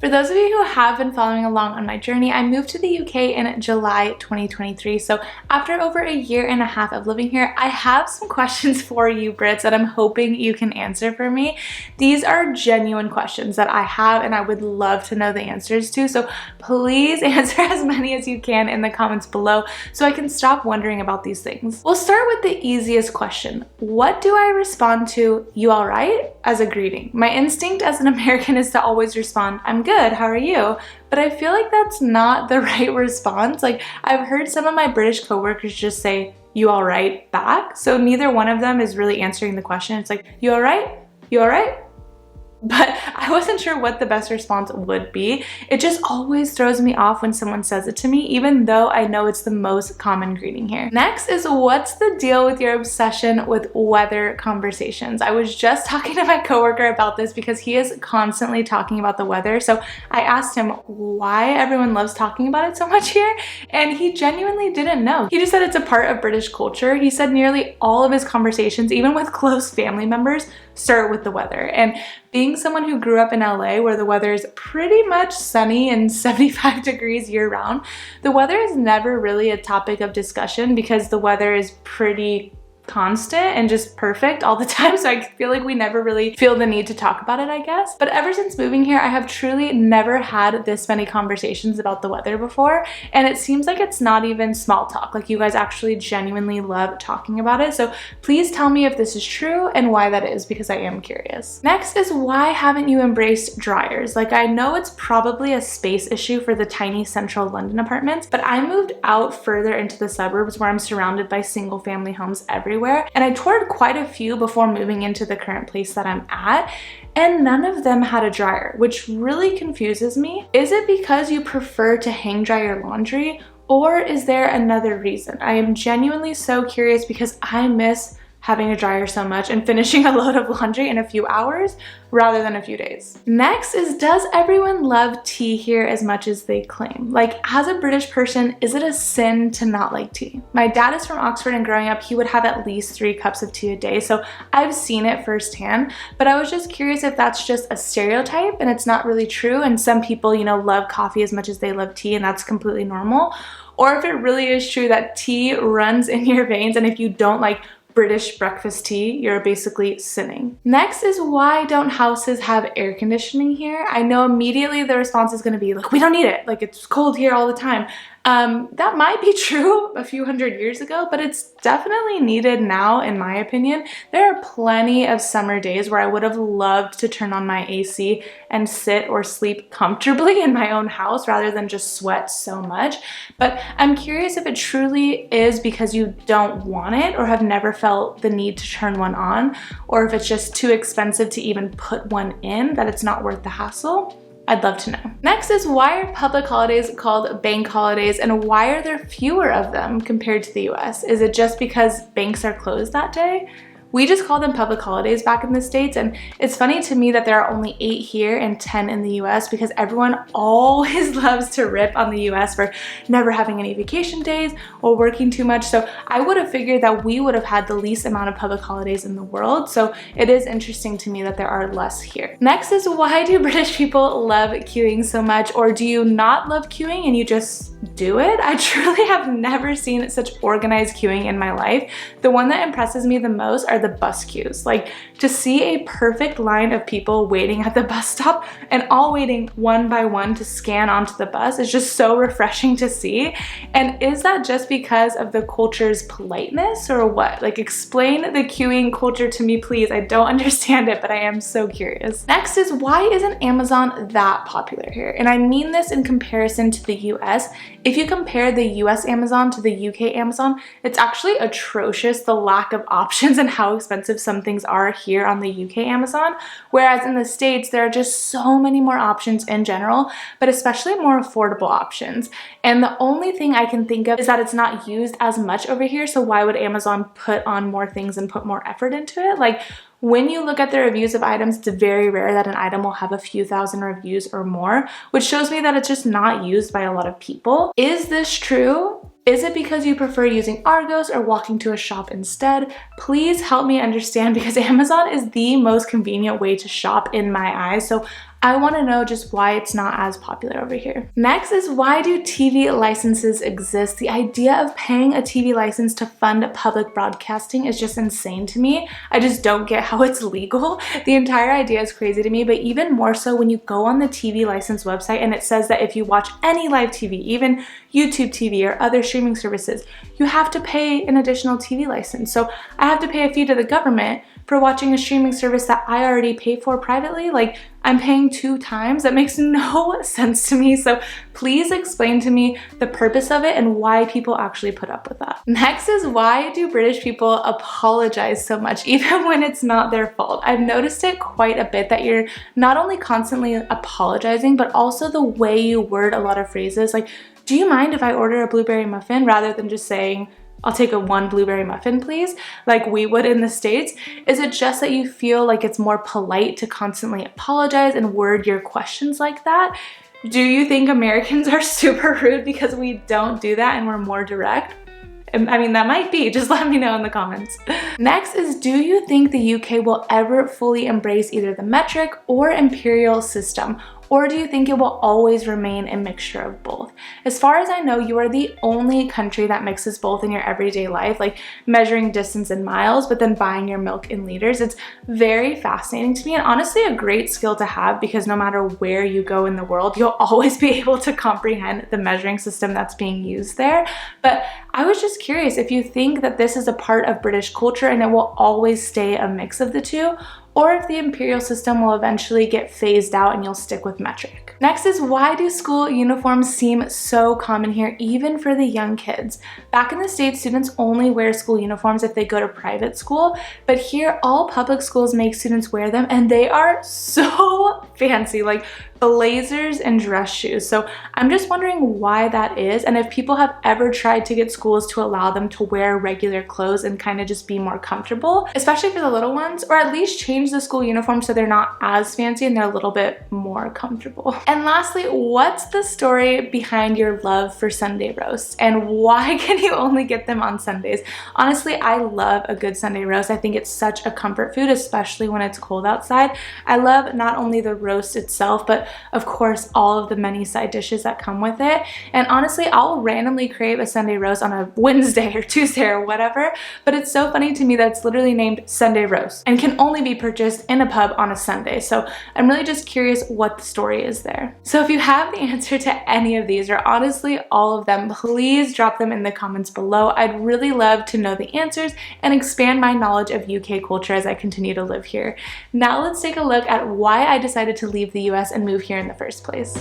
For those of you who have been following along on my journey, I moved to the UK in July 2023. So after over a year and a half of living here, I have some questions for you Brits that I'm hoping you can answer for me. These are genuine questions that I have and I would love to know the answers to. So please answer as many as you can in the comments below so I can stop wondering about these things. We'll start with the easiest question. What do I respond to, "You all right?" as a greeting? My instinct as an American is to always respond, "I'm good, how are you?" But I feel like that's not the right response. Like, I've heard some of my British coworkers just say, "You all right?" back. So neither one of them is really answering the question. It's like, "You all right? You all right?" But I wasn't sure what the best response would be. It just always throws me off when someone says it to me, even though I know it's the most common greeting here. Next is, what's the deal with your obsession with weather conversations? I was just talking to my coworker about this because he is constantly talking about the weather. So I asked him why everyone loves talking about it so much here, and he genuinely didn't know. He just said it's a part of British culture. He said nearly all of his conversations, even with close family members, start with the weather. And being someone who grew up in LA where the weather is pretty much sunny and 75 degrees year round, the weather is never really a topic of discussion because the weather is pretty constant and just perfect all the time. So I feel like we never really feel the need to talk about it, I guess. But ever since moving here, I have truly never had this many conversations about the weather before. And it seems like it's not even small talk. Like, you guys actually genuinely love talking about it. So please tell me if this is true and why that is, because I am curious. Next is, why haven't you embraced dryers? Like, I know it's probably a space issue for the tiny central London apartments, but I moved out further into the suburbs where I'm surrounded by single family homes everywhere. And I toured quite a few before moving into the current place that I'm at, and none of them had a dryer, which really confuses me. Is it because you prefer to hang dry your laundry, or is there another reason? I am genuinely so curious because I miss having a dryer so much and finishing a load of laundry in a few hours rather than a few days. Next is, does everyone love tea here as much as they claim? Like, as a British person, is it a sin to not like tea? My dad is from Oxford, and growing up, he would have at least 3 cups of tea a day, so I've seen it firsthand, but I was just curious if that's just a stereotype and it's not really true, and some people, you know, love coffee as much as they love tea, and that's completely normal, or if it really is true that tea runs in your veins, and if you don't like British breakfast tea, you're basically sinning. Next is, why don't houses have air conditioning here? I know immediately the response is going to be like, we don't need it, like it's cold here all the time. That might be true a few hundred years ago, but it's definitely needed now, in my opinion. There are plenty of summer days where I would have loved to turn on my AC and sit or sleep comfortably in my own house rather than just sweat so much. But I'm curious if it truly is because you don't want it or have never felt the need to turn one on, or if it's just too expensive to even put one in, that it's not worth the hassle. I'd love to know. Next is, why are public holidays called bank holidays, and why are there fewer of them compared to the US? Is it just because banks are closed that day? We just call them public holidays back in the States, and it's funny to me that there are only 8 here and 10 in the US because everyone always loves to rip on the US for never having any vacation days or working too much. So I would have figured that we would have had the least amount of public holidays in the world. So it is interesting to me that there are less here. Next is, why do British people love queuing so much, or do you not love queuing and you just do it? I truly have never seen such organized queuing in my life. The one that impresses me the most are the bus queues. Like, to see a perfect line of people waiting at the bus stop and all waiting one by one to scan onto the bus is just so refreshing to see. And is that just because of the culture's politeness or what? Like, explain the queuing culture to me, please. I don't understand it, but I am so curious. Next is, why isn't Amazon that popular here? And I mean this in comparison to the US. If you compare the US Amazon to the UK Amazon, it's actually atrocious, the lack of options and how expensive some things are here on the UK Amazon. Whereas in the States, there are just so many more options in general, but especially more affordable options. And the only thing I can think of is that it's not used as much over here, so why would Amazon put on more things and put more effort into it? Like, when you look at the reviews of items, it's very rare that an item will have a few thousand reviews or more, which shows me that it's just not used by a lot of people. Is this true? Is it because you prefer using Argos or walking to a shop instead? Please help me understand, because Amazon is the most convenient way to shop in my eyes. So I want to know just why it's not as popular over here. Next is, why do TV licenses exist? The idea of paying a TV license to fund public broadcasting is just insane to me. I just don't get how it's legal. The entire idea is crazy to me, but even more so when you go on the TV license website and it says that if you watch any live TV, even YouTube TV or other streaming services, you have to pay an additional TV license. So I have to pay a fee to the government for watching a streaming service that I already pay for privately. Like, I'm paying 2 times. That makes no sense to me. So please explain to me the purpose of it and why people actually put up with that. Next is, why do British people apologize so much, even when it's not their fault? I've noticed it quite a bit that you're not only constantly apologizing, but also the way you word a lot of phrases. Like, do you mind if I order a blueberry muffin, rather than just saying, I'll take a 1 blueberry muffin, please, like we would in the States? Is it just that you feel like it's more polite to constantly apologize and word your questions like that? Do you think Americans are super rude because we don't do that and we're more direct? I mean, that might be. Just let me know in the comments. Next is, do you think the UK will ever fully embrace either the metric or imperial system? Or do you think it will always remain a mixture of both? As far as I know, you are the only country that mixes both in your everyday life, like measuring distance in miles, but then buying your milk in liters. It's very fascinating to me, and honestly a great skill to have, because no matter where you go in the world, you'll always be able to comprehend the measuring system that's being used there. But I was just curious if you think that this is a part of British culture and it will always stay a mix of the two, or if the imperial system will eventually get phased out and you'll stick with metric. Next is, why do school uniforms seem so common here, even for the young kids? Back in the States, students only wear school uniforms if they go to private school, but here all public schools make students wear them, and they are so fancy, like blazers and dress shoes. So I'm just wondering why that is, and if people have ever tried to get schools to allow them to wear regular clothes and kind of just be more comfortable, especially for the little ones, or at least change the school uniform so they're not as fancy and they're a little bit more comfortable. And lastly, what's the story behind your love for Sunday roasts, and why can you only get them on Sundays? Honestly, I love a good Sunday roast. I think it's such a comfort food, especially when it's cold outside. I love not only the roast itself, but of course all of the many side dishes that come with it. And honestly, I'll randomly crave a Sunday roast on a Wednesday or Tuesday or whatever, but it's so funny to me that it's literally named Sunday roast and can only be purchased in a pub on a Sunday. So I'm really just curious what the story is there. So if you have the answer to any of these, or honestly all of them, please drop them in the comments below. I'd really love to know the answers and expand my knowledge of UK culture as I continue to live here. Now let's take a look at why I decided to leave the US and move here in the first place.